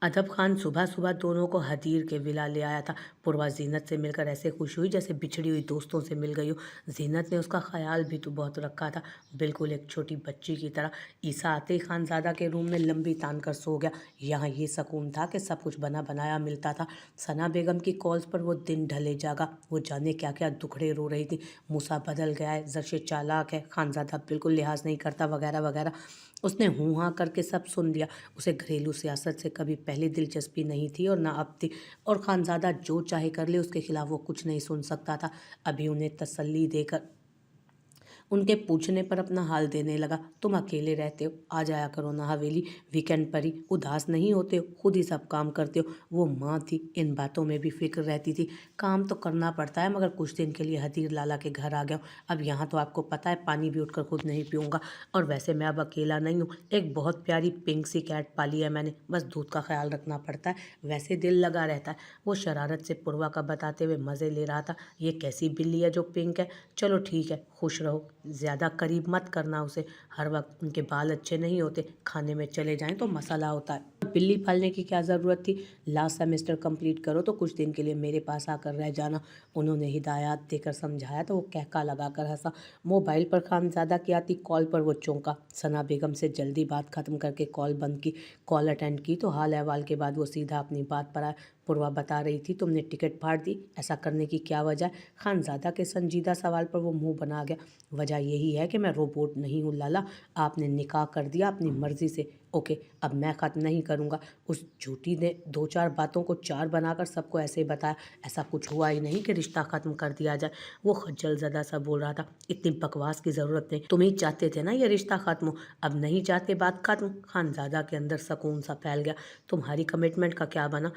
अदब खान सुबह सुबह दोनों को हदीर के विला ले आया था। पूर्वा जीनत से मिलकर ऐसे खुश हुई जैसे बिछड़ी हुई दोस्तों से मिल गई हो। जीनत ने उसका ख्याल भी तो बहुत रखा था, बिल्कुल एक छोटी बच्ची की तरह। ईसा आते ही खानजादा के रूम में लंबी तान कर सो गया। यहाँ ये सकून था कि सब कुछ बना बनाया मिलता था। सना बेगम की कॉल्स पर वो दिन ढले जागा। वो जाने क्या क्या दुखड़े रो रही थी। मूसा बदल गया है, जर्शे चालाक है, खानजादा बिल्कुल लिहाज नहीं करता, वगैरह वगैरह। उसने हूँ हाँ करके सब सुन लिया। उसे घरेलू सियासत से कभी पहले दिलचस्पी नहीं थी और ना अब थी, और खानजादा जो चाहे कर ले, उसके खिलाफ वो कुछ नहीं सुन सकता था। अभी उन्हें तसल्ली देकर उनके पूछने पर अपना हाल देने लगा। तुम अकेले रहते हो, आ जाया करो ना हवेली, वीकेंड पर ही। उदास नहीं होते हो, खुद ही सब काम करते हो। वो माँ थी, इन बातों में भी फिक्र रहती थी। काम तो करना पड़ता है, मगर कुछ दिन के लिए हदीर लाला के घर आ गया हूँ। अब यहाँ तो आपको पता है, पानी भी उठकर खुद नहीं पीऊँगा। और वैसे मैं अब अकेला नहीं हूँ, एक बहुत प्यारी पिंक सी कैट पाली है मैंने, बस दूध का ख्याल रखना पड़ता है, वैसे दिल लगा रहता है। वो शरारत से पूर्वा का बताते हुए मज़े ले रहा था। ये कैसी बिल्ली है जो पिंक है? चलो ठीक है, खुश रहो, ज़्यादा करीब मत करना उसे। हर वक्त उनके बाल अच्छे नहीं होते, खाने में चले जाएं तो मसाला होता है। बिल्ली पालने की क्या ज़रूरत थी? लास्ट सेमेस्टर कंप्लीट करो तो कुछ दिन के लिए मेरे पास आकर रह जाना। उन्होंने हिदायत देकर समझाया तो वो कहका लगाकर हंसा। मोबाइल पर खानज़ादा की आती कॉल पर वो चौंका। सना बेगम से जल्दी बात ख़त्म करके कॉल बंद की। कॉल अटेंड की तो हाल अहवाल के बाद वो सीधा अपनी बात पर आया। पूर्वा बता रही थी, तुमने टिकट फाड़ दी, ऐसा करने की क्या वजह है? खानज़ादा के संजीदा सवाल पर वो मुंह बना गया। वजह यही है कि मैं रोबोट नहीं हूँ लाला। आपने निकाह कर दिया अपनी मर्जी से, ओके, अब मैं ख़त्म नहीं करूँगा। उस झूठी ने दो चार बातों को चार बनाकर सबको ऐसे बताया। ऐसा कुछ हुआ ही नहीं कि रिश्ता ख़त्म कर दिया जाए। वो खज्जल ज़दा सा बोल रहा था। इतनी बकवास की ज़रूरत नहीं, तुम ही चाहते थे ना ये रिश्ता ख़त्म हो, अब नहीं चाहते बात ख़त्म। खानज़ादा के अंदर सुकून सा फैल गया। तुम्हारी कमिटमेंट का क्या बना?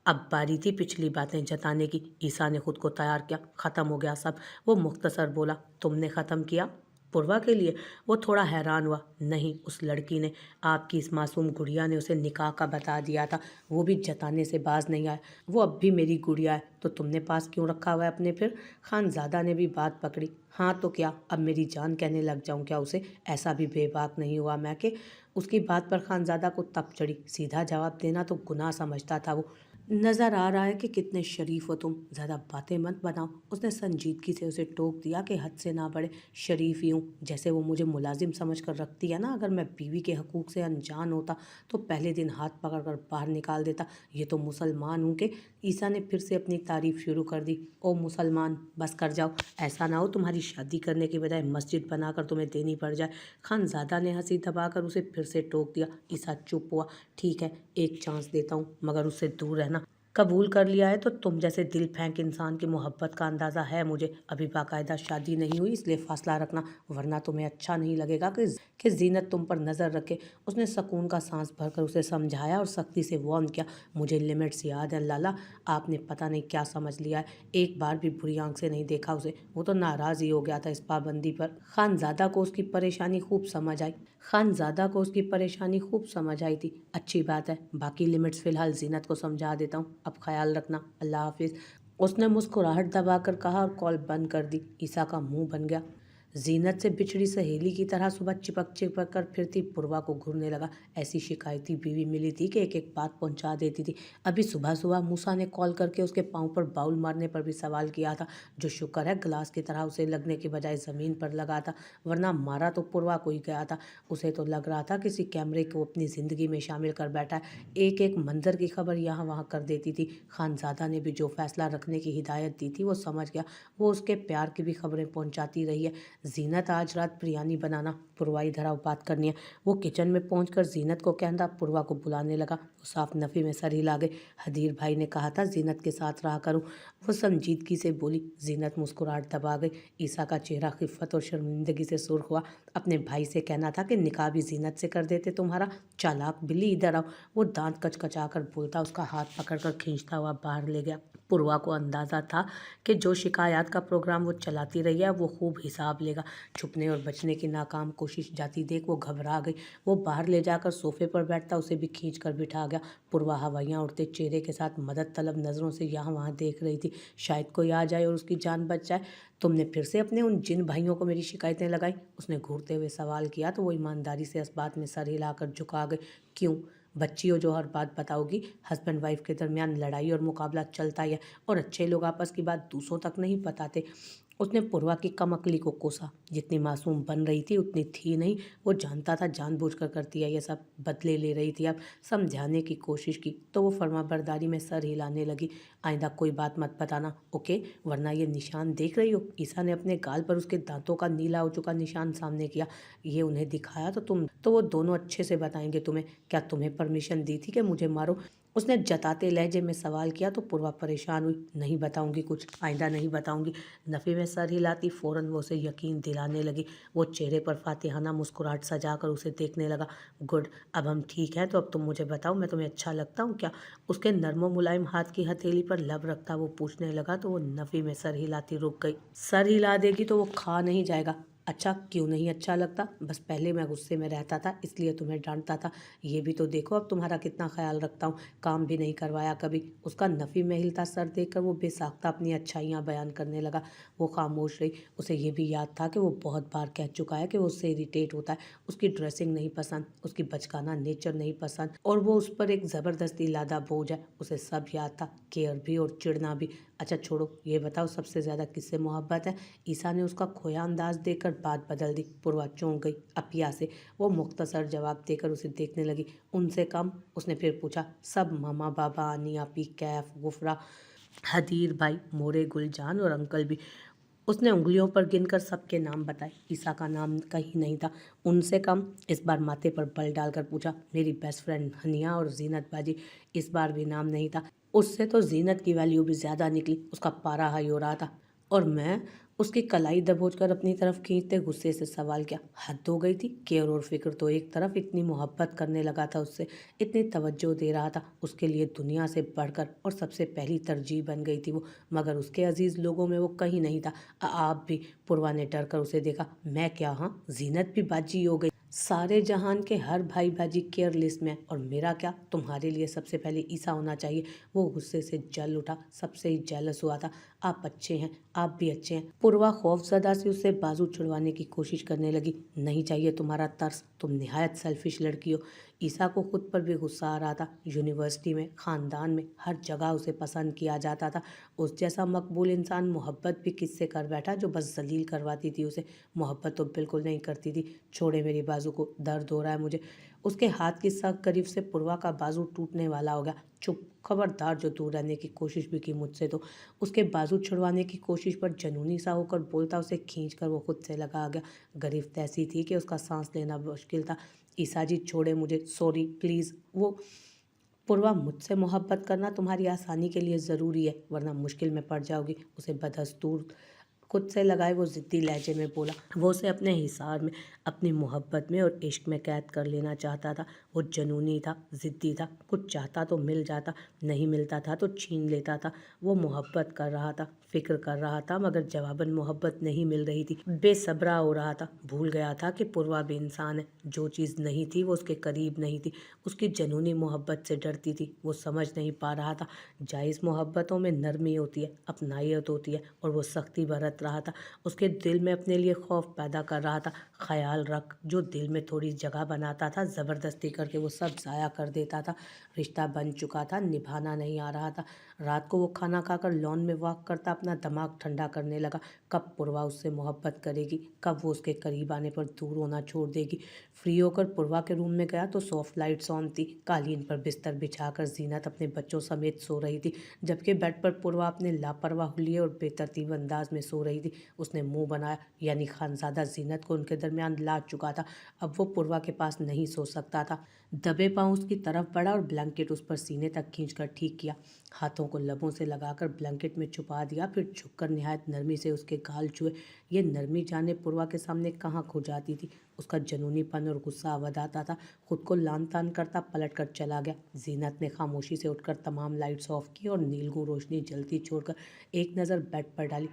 अब बारी थी पिछली बातें जताने की। ईसा ने खुद को तैयार किया। ख़त्म हो गया सब। वो मुख्तसर बोला, तुमने ख़त्म किया? पूर्वा के लिए वो थोड़ा हैरान हुआ। नहीं, उस लड़की ने, आपकी इस मासूम गुड़िया ने उसे निकाह का बता दिया था। वो भी जताने से बाज नहीं आया। वो अब भी मेरी गुड़िया है, तो तुमने पास क्यों रखा हुआ है अपने फिर? खानज़ादा ने भी बात पकड़ी। हाँ तो क्या, अब मेरी जान कहने लग जाऊँ क्या उसे? ऐसा भी बेबाक नहीं हुआ मैं कि। उसकी बात पर खानज़ादा को तप चढ़ी। सीधा जवाब देना तो गुनाह समझता था वो। नज़र आ रहा है कि कितने शरीफ हो तुम, ज़्यादा बातें मत बनाओ। उसने संजीदगी से उसे टोक दिया कि हद से ना बढ़े। शरीफ ही हूँ, जैसे वो मुझे मुलाजिम समझ कर रखती है ना। अगर मैं बीवी के हकूक़ से अनजान होता तो पहले दिन हाथ पकड़ कर बाहर निकाल देता। ये तो मुसलमान हूँ कि। ईसा ने फिर से अपनी तारीफ़ शुरू कर दी। ओ मुसलमान, बस कर जाओ, ऐसा ना हो तुम्हारी शादी करने की बजाय मस्जिद बनाकर तुम्हें देनी पड़ जाए। खानज़ादा ने हंसी दबाकर उसे फिर से टोक दिया। ईसा चुप हुआ। ठीक है, एक चांस देता हूँ, मगर उससे दूर रहना। कबूल कर लिया है तो तुम जैसे दिल फेंक इंसान की मोहब्बत का अंदाज़ा है मुझे। अभी बाकायदा शादी नहीं हुई, इसलिए फासला रखना, वरना तुम्हें अच्छा नहीं लगेगा कि जीनत तुम पर नज़र रखे। उसने सुकून का सांस भरकर उसे समझाया और सख्ती से वार्न किया। मुझे लिमिट्स याद है लाला, आपने पता नहीं क्या समझ लिया है। एक बार भी बुरी आंख से नहीं देखा उसे, वो तो नाराज़ ही हो गया था इस पाबंदी पर। खानज़ादा को उसकी परेशानी खूब समझ आई। थी। अच्छी बात है, बाकी लिमिट्स फ़िलहाल जीनत को समझा देता हूँ, अब ख्याल रखना, अल्लाह हाफिज़। उसने मुस्कुराहट दबाकर कहा और कॉल बंद कर दी। ईसा का मुंह बन गया। जीनत से बिछड़ी सहेली की तरह सुबह चिपक चिपक कर फिरती पूर्वा को घूरने लगा। ऐसी शिकायती बीवी मिली थी कि एक एक बात पहुंचा देती थी। अभी सुबह सुबह मूसा ने कॉल करके उसके पाँव पर बाउल मारने पर भी सवाल किया था, जो शुक्र है ग्लास की तरह उसे लगने की बजाय ज़मीन पर लगा था, वरना मारा तो पूर्वा को ही गया था। उसे तो लग रहा था किसी कैमरे को अपनी ज़िंदगी में शामिल कर बैठा है। एक एक मंजर की खबर यहाँ वहाँ कर देती थी। खानज़ादा ने भी जो फैसला रखने की हिदायत दी थी वो समझ गया। वो उसके प्यार की भी खबरें पहुँचाती रही है। जीनत, आज रात बिरयानी बनाना, पूर्वा इधर आओ, बात करनी है। वो किचन में पहुंचकर जीनत को कहता पूर्वा को बुलाने लगा। वो साफ नफ़ी में सर हिला गए। हदीर भाई ने कहा था जीनत के साथ रहा करूं, वो संजीदगी से बोली। जीनत मुस्कुराहट दबा गई। ईसा का चेहरा खिफ़्फ़त और शर्मिंदगी से सुर्ख हुआ। अपने भाई से कहना था कि निकाह भी जीनत से कर देते तुम्हारा। चालाक बिल्ली, इधर आओ। वो दांत कचकचा कर बोलता उसका हाथ पकड़कर खींचता हुआ बाहर ले गया। पूर्वा को अंदाज़ा था कि जो शिकायत का प्रोग्राम वो चलाती रही है वो खूब हिसाब लेगा। छुपने और बचने की नाकाम कोशिश जाती देख वो घबरा गई। वो बाहर ले जाकर सोफे पर बैठता उसे भी खींच कर बिठा गया। पूर्वा हवाइयाँ उड़ते चेहरे के साथ मदद तलब नज़रों से यहाँ वहाँ देख रही थी। शायद कोई आ जाए और उसकी जान बच जाए। तुमने फिर से अपने उन जिन भाइयों को मेरी शिकायतें लगाई? उसने घूरते हुए सवाल किया तो वो ईमानदारी से इस बात में सर हिलाकर झुका गए। क्यों? बच्ची हो जो हर बात बताओगी। हस्बैंड वाइफ के दरमियान लड़ाई और मुकाबला चलता ही है और अच्छे लोग आपस की बात दूसरों तक नहीं बताते। उसने पूर्वा की कम अकली को कोसा। जितनी मासूम बन रही थी उतनी थी नहीं। वो जानता था जानबूझकर करती है ये सब, बदले ले रही थी। अब समझाने की कोशिश की तो वो फर्माबरदारी में सर हिलाने लगी। आइंदा कोई बात मत बताना, ओके, वरना ये निशान देख रही हो। ईसा ने अपने गाल पर उसके दांतों का नीला हो चुका निशान सामने किया। ये उन्हें दिखाया तो वो दोनों अच्छे से बताएंगे तुम्हें। क्या तुम्हें परमिशन दी थी कि मुझे मारो? उसने जताते लहजे में सवाल किया तो पूर्वा परेशान हुई। नहीं बताऊंगी कुछ, आइंदा नहीं बताऊंगी। नफ़ी में सर हिलाती फौरन वो उसे यकीन दिलाने लगी। वो चेहरे पर फातिहाना मुस्कुराहट सजाकर उसे देखने लगा। गुड, अब हम ठीक हैं तो अब तुम मुझे बताओ, मैं तुम्हें अच्छा लगता हूँ क्या? उसके नर्मो मुलायम हाथ की हथेली पर लब रखता वो पूछने लगा तो वो नफ़ी में सर हिलाती रुक गई। सर हिला देगी तो वो खा नहीं जाएगा। अच्छा, क्यों नहीं अच्छा लगता? बस पहले मैं गुस्से में रहता था इसलिए तुम्हें डांटता था। ये भी तो देखो अब तुम्हारा कितना ख्याल रखता हूँ। काम भी नहीं करवाया कभी। उसका नफ़ी में हिलता सर देखकर वो बेसाख्ता अपनी अच्छाइयाँ बयान करने लगा। वो खामोश रही। उसे ये भी याद था कि वो बहुत बार कह चुका है कि वो उससे इरिटेट होता है। उसकी ड्रेसिंग नहीं पसंद, उसकी बचकाना नेचर नहीं पसंद और वो उस पर एक ज़बरदस्ती लादा बोझ है। उसे सब याद था, केयर भी और चिढ़ना भी। अच्छा छोड़ो, ये बताओ सबसे ज़्यादा किससे मोहब्बत है? ईसा ने उसका खोया अंदाज देखकर बात बदल दी। पूर्वा चौंक गई। अपिया से। वो मुख्तसर जवाब देकर उसे देखने लगी। उनसे कम? उसने फिर पूछा। सब, मामा, बाबा, आनी, आपी, कैफ, गुफरा, हदीर भाई, मोरे, गुलजान और अंकल भी। उसने उंगलियों पर गिनकर सबके नाम बताए। ईसा का नाम कहीं नहीं था। उनसे कम? इस बार माथे पर बल डालकर पूछा। मेरी बेस्ट फ्रेंड हनिया और जीनत बाजी। इस बार भी नाम नहीं था। उससे तो जीनत की वैल्यू भी ज़्यादा निकली। उसका पारा हाई हो रहा था। और मैं? उसकी कलाई दबोचकर अपनी तरफ खींचते गुस्से से सवाल किया। हद हो गई थी। केयर और फिक्र तो एक तरफ, इतनी मोहब्बत करने लगा था उससे, इतनी तवज्जो दे रहा था उसके लिए दुनिया से बढ़कर और सबसे पहली तरजीह बन गई थी वो। मगर उसके अजीज़ लोगों में वो कहीं नहीं था। आप भी? पूर्वा ने डर कर उसे देखा। मैं क्या? हाँ, जीनत भी बाजी हो गई। सारे जहान के हर भाई बाजी केयर लिस्ट में है और मेरा क्या? तुम्हारे लिए सबसे पहले ईसा होना चाहिए। वो गुस्से से जल उठा, सबसे ही जेलस हुआ था। आप अच्छे हैं, आप भी अच्छे हैं। पूर्वा खौफजदा से उससे बाजू छुड़वाने की कोशिश करने लगी। नहीं चाहिए तुम्हारा तरस, तुम निहायत सेल्फिश लड़की हो। ईसा को खुद पर भी गुस्सा आ रहा था। यूनिवर्सिटी में, ख़ानदान में, हर जगह उसे पसंद किया जाता था। उस जैसा मकबूल इंसान मोहब्बत भी किससे कर बैठा जो बस जलील करवाती थी उसे। मोहब्बत तो बिल्कुल नहीं करती थी। छोड़े मेरी बाजू को, दर्द हो रहा है मुझे। उसके हाथ की सख्त करीब से पूर्वा का बाजू टूटने वाला हो गया। चुप, खबरदार जो दूर रहने की कोशिश भी की मुझसे तो। उसके बाजू छुड़वाने की कोशिश पर जनूनी सा होकर बोलता उसे खींचकर वो खुद से लगा गया। गिरफ्त ऐसी थी कि उसका सांस लेना मुश्किल था। ईसा जी छोड़े मुझे, सॉरी प्लीज़। वो पूर्वा, मुझसे मोहब्बत करना तुम्हारी आसानी के लिए ज़रूरी है वरना मुश्किल में पड़ जाओगी। उसे बदस्तूर खुद से लगाए वो ज़िद्दी लहजे में बोला। वो उसे अपने हिसार में, अपनी मोहब्बत में और इश्क में कैद कर लेना चाहता था। वो जनूनी था, ज़िद्दी था। कुछ चाहता तो मिल जाता, नहीं मिलता था तो छीन लेता था। वो मोहब्बत कर रहा था, फ़िक्र कर रहा था, मगर जवाबन मोहब्बत नहीं मिल रही थी। बेसब्रा हो रहा था। भूल गया था कि पूर्वा भी इंसान है। जो चीज़ नहीं थी वो उसके करीब नहीं थी। उसकी जनूनी मोहब्बत से डरती थी। वो समझ नहीं पा रहा था जायज़ मोहब्बतों में नरमी होती है, अपनायत होती है और वो सख्ती बरत रहा था। उसके दिल में अपने लिए खौफ पैदा कर रहा था। ख्याल रख, जो दिल में थोड़ी जगह बनाता था ज़बरदस्ती करके वो सब ज़ाया कर देता था। रिश्ता बन चुका था, निभाना नहीं आ रहा था। रात को वो खाना खाकर लॉन में वॉक करता अपना दिमाग ठंडा करने लगा। कब पूर्वा उससे मोहब्बत करेगी? कब वो उसके करीब आने पर दूर होना छोड़ देगी? फ्री होकर पूर्वा के रूम में गया तो सॉफ्ट लाइट्स ऑन थी। कालीन पर बिस्तर बिछाकर जीनत अपने बच्चों समेत सो रही थी, जबकि बेड पर पूर्वा अपने लापरवाह हुलिये और बेतरतीब अंदाज में सो रही थी। उसने मुंह बनाया, यानी खानजादा जीनत को उनके दरमियान ला चुका था। अब वो पूर्वा के पास नहीं सो सकता था। दबे पांव उसकी तरफ बढ़ा और ब्लैंकेट उस पर सीने तक खींचकर ठीक किया। हाथों को लबों से लगाकर ब्लैंकेट में छुपा दिया, फिर झुककर निहायत नरमी से उसके गाल छुए। ये नरमी जाने पूर्वा के सामने कहाँ खो जाती थी। उसका जनूनीपन और गुस्सा अवध आता था। खुद को लान तान करता पलट कर चला गया। जीनत ने खामोशी से उठकर तमाम लाइट्स ऑफ की और नीलगू रोशनी जलती छोड़कर एक नज़र बेड पर डाली।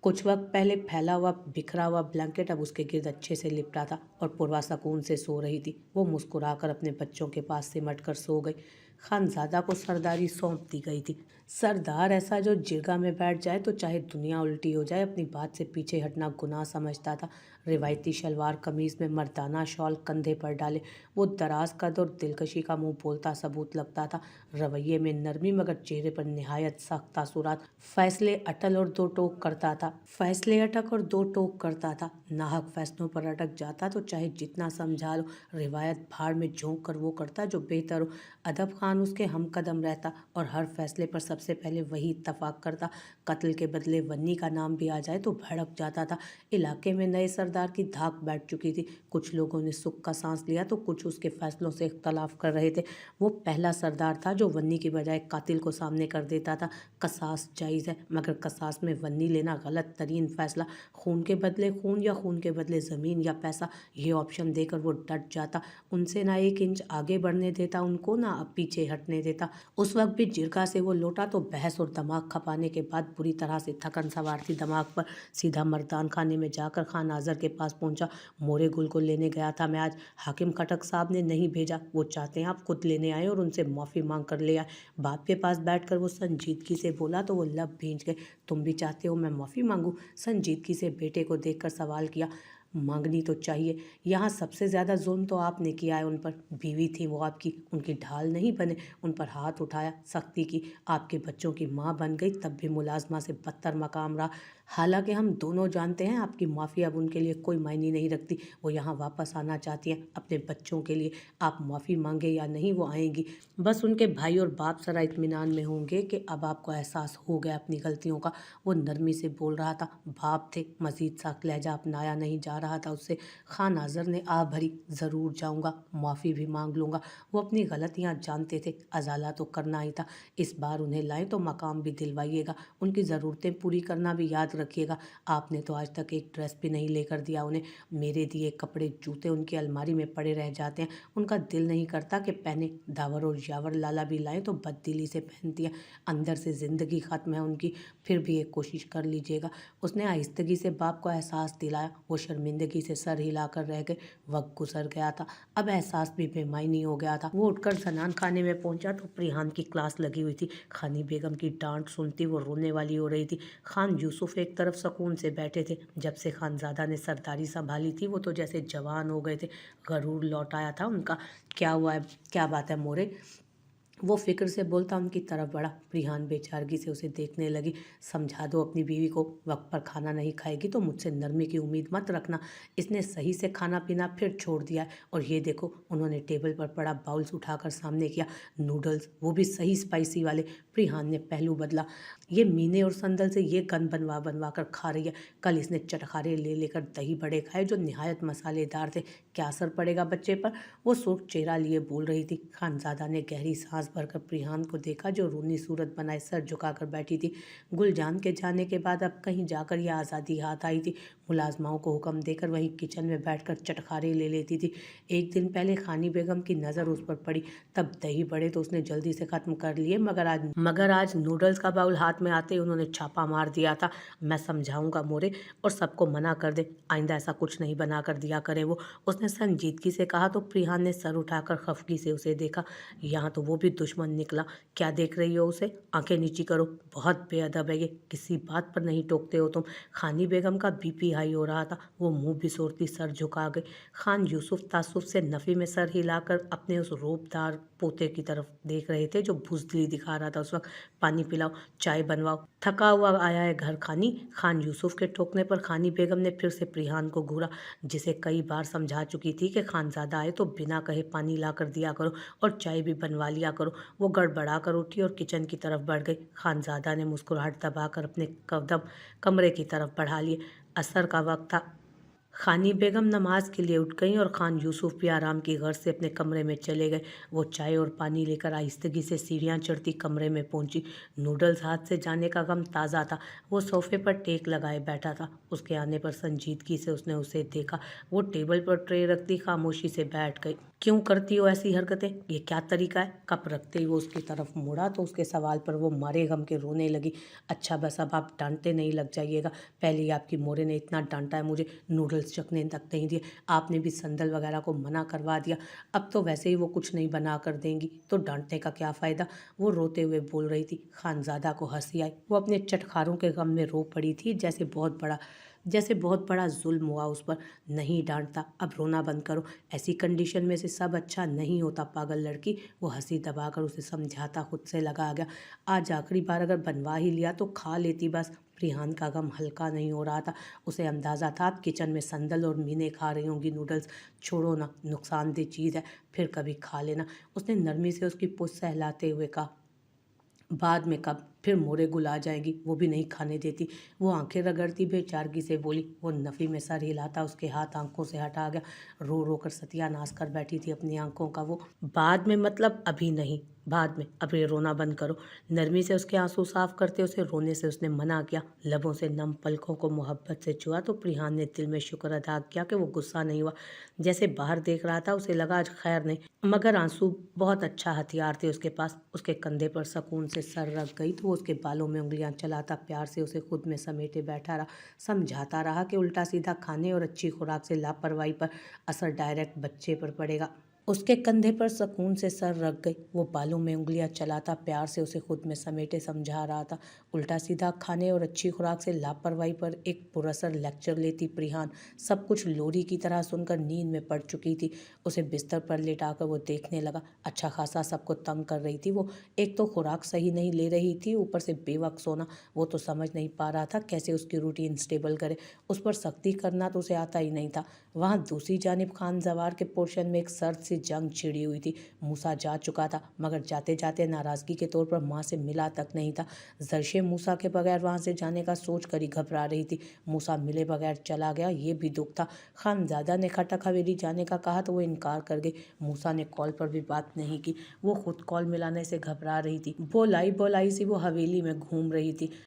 कुछ वक्त पहले फैला हुआ बिखरा हुआ ब्लैंकेट अब उसके गिर्द अच्छे से लिपटा था और पूर्वा सुकून से सो रही थी। वो मुस्कुराकर अपने बच्चों के पास सिमट कर सो गई। खानजादा को सरदारी सौंप दी गई थी। सरदार ऐसा जो जिरगा में बैठ जाए तो चाहे दुनिया उल्टी हो जाए अपनी बात से पीछे हटना गुनाह समझता था। रिवायती शलवार कमीज में मर्दाना शॉल कंधे पर डाले वो दराज कद और दिलकशी का मुंह बोलता सबूत लगता था। रवैये में नरमी मगर चेहरे पर निहायत सख्त तासुरात। फैसले अटल और दो टोक करता था। फैसले अटक और दो टोक करता था। नाहक फैसलों पर अटक जाता तो चाहे जितना समझा लो। रिवायत भाड़ में झोंक कर वो करता जो बेहतर हो। अदब खान उसके हम कदम रहता और हर फैसले पर सबसे पहले वही इत्तफाक करता। कत्ल के बदले वन्नी का नाम भी आ जाए तो भड़क जाता था। इलाके में नए सरदार की धाक बैठ चुकी थी। कुछ लोगों ने सुख का सांस लिया तो कुछ उसके फैसलों से इख्तलाफ कर रहे थे। वो पहला सरदार था जो वन्नी की बजाय कातिल को सामने कर देता था। कसास जायज़ है मगर कसास में वन्नी लेना गलत तरीन फैसला। खून के बदले खून या खून के बदले ज़मीन या पैसा, ये ऑप्शन देकर वो डट जाता। उनसे ना एक इंच आगे बढ़ने देता उनको, ना अब पीछे हटने देता। उस वक्त भी जिरगा से वो लौटा तो बहस और दिमाग खपाने के बाद बुरी तरह से थकन सवार थी दिमाग पर। सीधा मर्दान खाने में जाकर खान आजर के पास पहुंचा। मोरे गुल को लेने गया था मैं आज, हाकिम खटक साहब ने नहीं भेजा। वो चाहते हैं आप खुद लेने आए और उनसे माफ़ी मांग कर ले आए। बाप के पास बैठकर वो संजीदगी से बोला तो वो लब भींच गए। तुम भी चाहते हो मैं माफ़ी मांगूं? संजीदगी से बेटे को देखकर सवाल किया। मांगनी तो चाहिए। यहाँ सबसे ज़्यादा जुल्म तो आपने किया है उन पर। बीवी थी वो आपकी, उनकी ढाल नहीं बने, उन पर हाथ उठाया, सख्ती की। आपके बच्चों की माँ बन गई तब भी मुलाजमा से बदतर मकाम रहा। हालांकि हम दोनों जानते हैं आपकी माफ़ी अब उनके लिए कोई मायने नहीं रखती। वो यहाँ वापस आना चाहती हैं अपने बच्चों के लिए। आप माफ़ी मांगे या नहीं वो आएंगी। बस उनके भाई और बाप ज़रा इत्मीनान में होंगे कि अब आपको एहसास हो गया अपनी गलतियों का। वो नरमी से बोल रहा था। बाप थे, मजीद सख्त लहजा अपनाया नहीं जा रहा था उससे। खान आजर ने आ भरी। ज़रूर जाऊँगा, माफ़ी भी मांग लूँगा। वो अपनी गलतियाँ जानते थे, अजाला तो करना ही था। इस बार उन्हें लाएं तो मकाम भी दिलवाइएगा, उनकी ज़रूरतें पूरी करना भी याद रखिएगा। आपने तो आज तक एक ड्रेस भी नहीं लेकर दिया उन्हें। मेरे दिए कपड़े जूते उनकी अलमारी में पड़े रह जाते हैं, उनका दिल नहीं करता कि पहने। दावर और यावर लाला भी लाएं तो बददिली से पहनती हैं। अंदर से ज़िंदगी ख़त्म है उनकी, फिर भी एक कोशिश कर लीजिएगा। उसने आहिस्तगी से बाप को एहसास दिलाया। वो शर्मिंदगी से सर हिलाकर रह गए। वक्त गुजर गया था, अब एहसास भी बेमायनी हो गया था। वो उठकर जनान खाने में पहुंचा तो प्रिहान की क्लास लगी हुई थी। खानी बेगम की डांट सुनती वो रोने वाली हो रही थी। खान यूसुफ एक तरफ सुकून से बैठे थे। जब से खानजादा ने सरदारी संभाली थी वो तो जैसे जवान हो गए थे। गरूर लौट आया था उनका। क्या हुआ है, क्या बात है मोरे? वो फिक्र से बोलता उनकी तरफ बढ़ा। प्रिहान बेचारगी से उसे देखने लगी। समझा दो अपनी बीवी को, वक्त पर खाना नहीं खाएगी तो मुझसे नरमी की उम्मीद मत रखना। इसने सही से खाना पीना फिर छोड़ दिया है। और ये देखो, उन्होंने टेबल पर पड़ा बाउल्स उठाकर सामने किया। नूडल्स, वो भी सही स्पाइसी वाले। प्रिहान ने पहलू बदला। ये मीने और संदल से ये गन बनवा बनवा कर खा रही है। कल इसने चटखारे ले लेकर दही बड़े खाए जो निहायत मसालेदार थे। क्या असर पड़ेगा बच्चे पर? वो सुर्ख चेहरा लिए बोल रही थी। खानजादा ने गहरी सांस भरकर प्रिहान को देखा जो रूनी सूरत बनाए सर झुकाकर बैठी थी। गुलजान के जाने के बाद अब कहीं जाकर यह आज़ादी हाथ आई थी। मुलाजमाओं को हुक्म देकर वहीं किचन में बैठकर चटखारे ले लेती थी। एक दिन पहले खानी बेगम की नज़र उस पर पड़ी, तब दही बड़े तो उसने जल्दी से ख़त्म कर लिए, मगर आज नूडल्स का बाउल हाथ में आते ही उन्होंने छापा मार दिया था। मैं समझाऊंगा मोरे और सबको मना कर दे, आइंदा ऐसा कुछ नहीं बना कर दिया करें वो, उसने संजीदगी से कहा। तो प्रिहान ने सर उठाकर खफगी से उसे देखा। यहाँ तो वो भी दुश्मन निकला। क्या देख रही हो उसे? आंखें नीची करो, बहुत बेअदब है ये, किसी बात पर नहीं टोकते हो तुम। खानी बेगम का बीपी हाई हो रहा था, वो मुंह बिसोरती सर झुका गई। खान यूसुफ तासुफ से नफ़ी में सर हिलाकर अपने उस रूपदार पोते की तरफ देख रहे थे जो बुजदिली दिखा रहा था उस वक्त। पानी पिलाओ, चाय बनवाओ, थका हुआ आया है घर खानी। खान यूसुफ के टोकने पर खानी बेगम ने फिर से प्रिहान को घूरा, जिसे कई बार समझा चुकी थी कि खानजादा आए तो बिना कहे पानी ला कर दिया करो और चाय भी बनवा लिया करो। वो गड़बड़ा कर उठी और किचन की तरफ बढ़ गई। खानजादा ने मुस्कुराहट दबाकर अपने कदम कमरे की तरफ बढ़ा लिए। असर का वक्त था। खानी बेगम नमाज के लिए उठ गईं और खान यूसुफ भी आराम की गर्ज से अपने कमरे में चले गए। वो चाय और पानी लेकर आहिस्तगी से सीढ़ियाँ चढ़ती कमरे में पहुंची। नूडल्स हाथ से जाने का गम ताज़ा था। वो सोफे पर टेक लगाए बैठा था। उसके आने पर संजीदगी से उसने उसे देखा। वो टेबल पर ट्रे रखती खामोशी से बैठ गई। क्यों करती हो ऐसी हरकतें? ये क्या तरीका है? कप रखते ही वो उसकी तरफ मुड़ा तो उसके सवाल पर वो मारे गम के रोने लगी। अच्छा बस अब आप डांटते नहीं लग जाइएगा। पहले ही आपकी मोरे ने इतना डांटा है मुझे, नूडल्स चखने तक नहीं दिए। आपने भी संदल वगैरह को मना करवा दिया। अब तो वैसे ही वो कुछ नहीं बना कर देंगी तो डांटने का क्या फ़ायदा? वो रोते हुए बोल रही थी। खानजादा को हंसी आई। वो अपने चटखारों के गम में रो पड़ी थी, जैसे बहुत बड़ा जैसे बहुत बड़ा जुल्म हुआ उस पर, नहीं डांटता, अब रोना बंद करो। ऐसी कंडीशन में से सब अच्छा नहीं होता पागल लड़की। वो हंसी दबाकर उसे समझाता खुद से लगा गया। आज आखिरी बार अगर बनवा ही लिया तो खा लेती बस। प्रिहान का गम हल्का नहीं हो रहा था। उसे अंदाज़ा था अब किचन में संदल और मीने खा रही होंगी नूडल्स। छोड़ो ना, नुकसानदेह चीज़ है, फिर कभी खा लेना। उसने नरमी से उसकी पूंछ सहलाते हुए कहा। बाद में कब, फिर मोरे गुल आ जाएंगी, वो भी नहीं खाने देती। वो आंखें रगड़ती बेचारगी से बोली। वो नफ़ी में सर हिलाता उसके हाथ आंखों से हटा गया। रो रो कर सत्यानाश कर बैठी थी अपनी आंखों का वो। बाद में मतलब अभी नहीं, बाद में, अब ये रोना बंद करो। नरमी से उसके आंसू साफ करते उसे रोने से उसने मना किया। लबों से नम पलकों को मोहब्बत से छुआ तो प्रिहान ने दिल में शुक्र अदा किया कि वो गुस्सा नहीं हुआ। जैसे बाहर देख रहा था उसे लगा आज खैर नहीं, मगर आंसू बहुत अच्छा हथियार थे उसके पास। उसके कंधे पर सुकून से सर रख गई तो वो उसके बालों में उंगलियां चलाता प्यार से उसे खुद में समेटे बैठा रहा। समझाता रहा कि उल्टा सीधा खाने और अच्छी खुराक से लापरवाही पर असर डायरेक्ट बच्चे पर पड़ेगा। उसके कंधे पर सुकून से सर रख गई, वो बालों में उंगलियां चलाता प्यार से उसे खुद में समेटे समझा रहा था। उल्टा सीधा खाने और अच्छी खुराक से लापरवाही पर एक पुरअसर लेक्चर लेती प्रिहान सब कुछ लोरी की तरह सुनकर नींद में पड़ चुकी थी। उसे बिस्तर पर लेटाकर वो देखने लगा। अच्छा खासा सबको तंग कर रही थी वो। एक तो खुराक सही नहीं ले रही थी, ऊपर से बेवक्त सोना। वो तो समझ नहीं पा रहा था कैसे उसकी रूटीन स्टेबल करे। उस पर सख्ती करना तो उसे आता ही नहीं था। वहाँ दूसरी जानिब खान जवार के पोर्शन में एक सर्द सी जंग छिड़ी हुई थी। मूसा जा चुका था, मगर जाते जाते नाराज़गी के तौर पर माँ से मिला तक नहीं था। जरशे मूसा के बगैर वहाँ से जाने का सोच कर ही घबरा रही थी। मूसा मिले बगैर चला गया, ये भी दुख था। खानजादा ने खटक हवेली जाने का कहा तो वो इनकार कर गई। मूसा ने कॉल पर भी बात नहीं की। वो खुद कॉल मिलाने से घबरा रही थी। बोलाई बोलाई सी वो हवेली में घूम रही थी।